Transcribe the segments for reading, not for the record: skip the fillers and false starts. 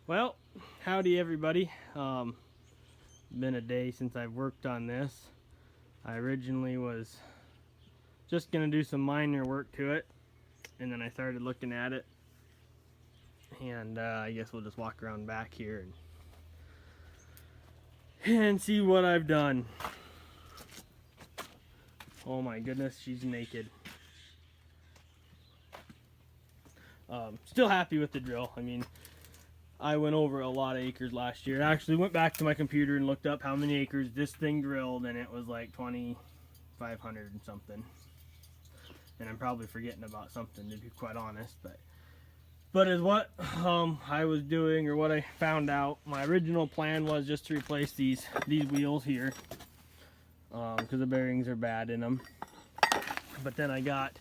Well, howdy everybody. Been a day since I've worked on this. I originally was just gonna do some minor work to it, and then I started looking at it, and I guess we'll just walk around back here and see what I've done. Oh my goodness, she's naked. Still happy with the drill. I mean, I went over a lot of acres last year. I actually went back to my computer and looked up how many acres this thing drilled, and it was like 2,500 and something. And I'm probably forgetting about something, to be quite honest. But as what I was doing, or what I found out, my original plan was just to replace these wheels here, because the bearings are bad in them. But then I got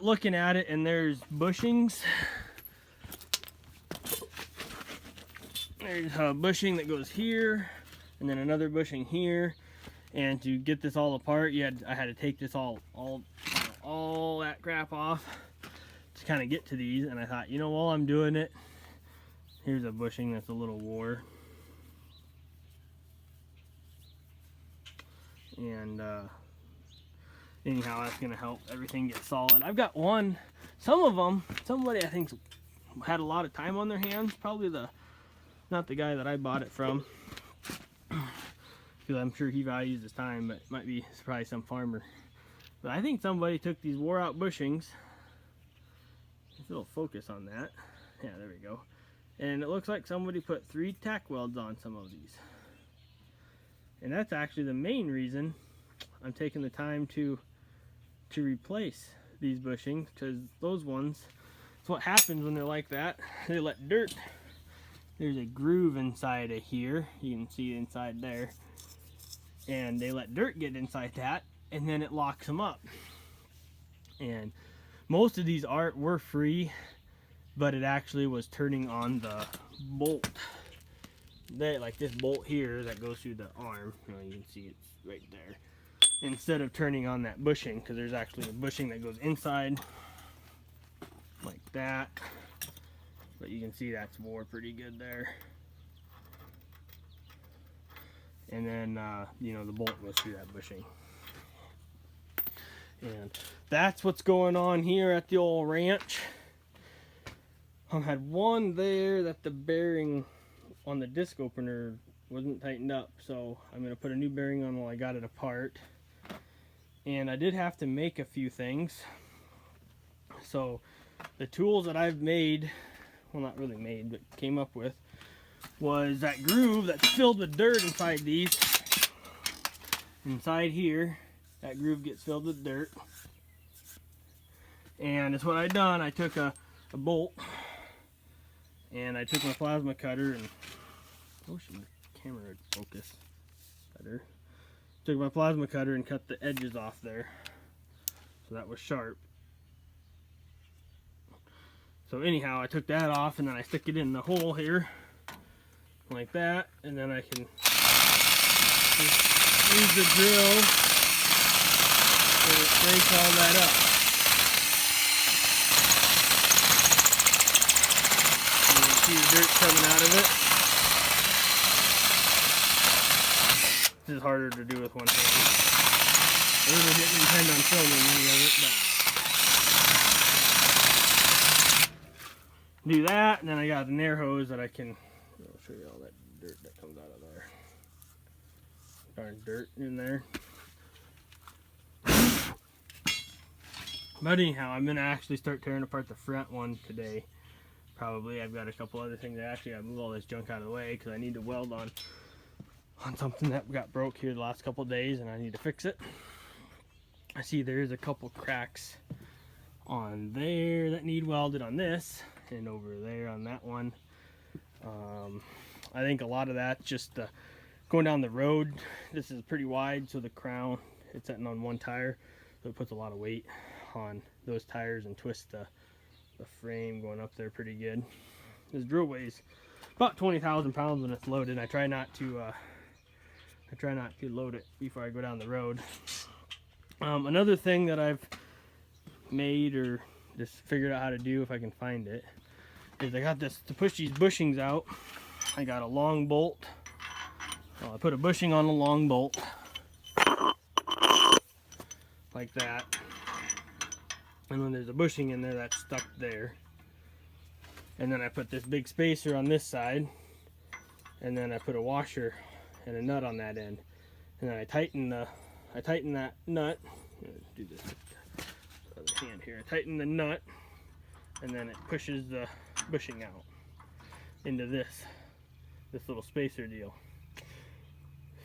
looking at it, and there's bushings. There's a bushing that goes here, and then another bushing here. And to get this all apart, I had to take this all that crap off to kind of get to these. And I thought, you know, while I'm doing it, here's a bushing that's a little wore. And anyhow, that's gonna help everything get solid. I've got some of them, somebody I think had a lot of time on their hands. Probably not the guy that I bought it from, because I'm sure he values his time, but it might be probably some farmer. But I think somebody took these wore out bushings. Just a little focus on that. Yeah, there we go. And it looks like somebody put 3 tack welds on some of these. And that's actually the main reason I'm taking the time to replace these bushings, because those ones, it's what happens when they're like that. They let dirt, there's a groove inside of here, you can see inside there, and they let dirt get inside that, and then it locks them up. And most of these were free, but it actually was turning on the bolt. Like this bolt here that goes through the arm, you can see it's right there, instead of turning on that bushing, because there's actually a bushing that goes inside like that. But you can see that's wore pretty good there. And then, you know, the bolt goes through that bushing. And that's what's going on here at the old ranch. I had one there that the bearing on the disc opener wasn't tightened up. So I'm going to put a new bearing on while I got it apart. And I did have to make a few things. So the tools that I've made, well, not really made, but came up with, was that groove that's filled with dirt inside these. Inside here, that groove gets filled with dirt. And it's what I done. I took a bolt, and I took my plasma cutter, and I wish the camera would focus better. Took my plasma cutter and cut the edges off there, so that was sharp. So anyhow, I took that off, and then I stick it in the hole here, like that, and then I can use the drill to break all that up. You can see the dirt coming out of it. This is harder to do with one hand. I really didn't intend on filming any of it, but do that, and then I got an air hose that I can, I'll show you all that dirt that comes out of there. Darn dirt in there. But anyhow, I'm gonna actually start tearing apart the front one today. Probably. I've got a couple other things. I actually gotta move all this junk out of the way, because I need to weld on something that got broke here the last couple of days, and I need to fix it. I see there's a couple cracks on there that need welded on this, and over there on that one. I think a lot of that's just going down the road. This is pretty wide, so the crown, it's sitting on one tire, so it puts a lot of weight on those tires and twists the frame going up there pretty good. This drill weighs about 20,000 pounds when it's loaded. I try not to load it before I go down the road. Another thing that I've made, or just figured out how to do if I can find it, is I got this to push these bushings out. I got a long bolt. I put a bushing on a long bolt like that, and then there's a bushing in there that's stuck there, and then I put this big spacer on this side, and then I put a washer and a nut on that end, and then I tighten that nut. Do this with the other hand here. I tighten the nut, and then it pushes the bushing out into this little spacer deal.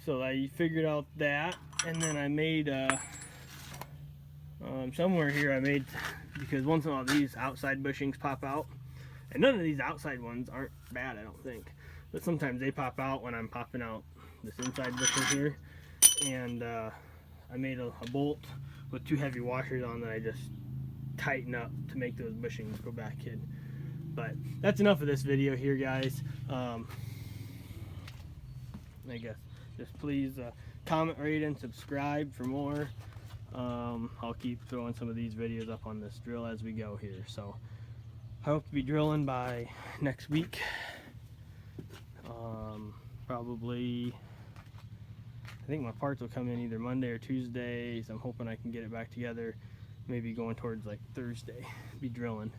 So I figured out that, and then I made somewhere here I made, because once in a while these outside bushings pop out, and none of these outside ones aren't bad, I don't think, but sometimes they pop out when I'm popping out this inside bushing here. And I made a bolt with 2 heavy washers on that I just tighten up to make those bushings go back in. But that's enough of this video here, guys. I guess just please comment, rate, and subscribe for more. I'll keep throwing some of these videos up on this drill as we go here. So I hope to be drilling by next week. Probably, I think my parts will come in either Monday or Tuesday, so I'm hoping I can get it back together, maybe going towards like Thursday, be drilling.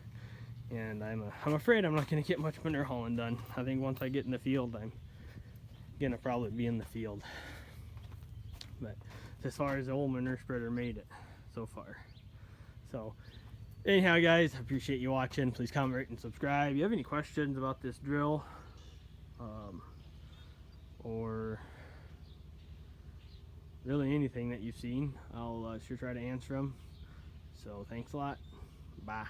And I'm afraid I'm not going to get much manure hauling done. I think once I get in the field, I'm going to probably be in the field. But as far as the old manure spreader made it so far. So anyhow, guys, I appreciate you watching. Please comment, rate, and subscribe. If you have any questions about this drill, or really anything that you've seen, I'll sure try to answer them. So thanks a lot. Bye.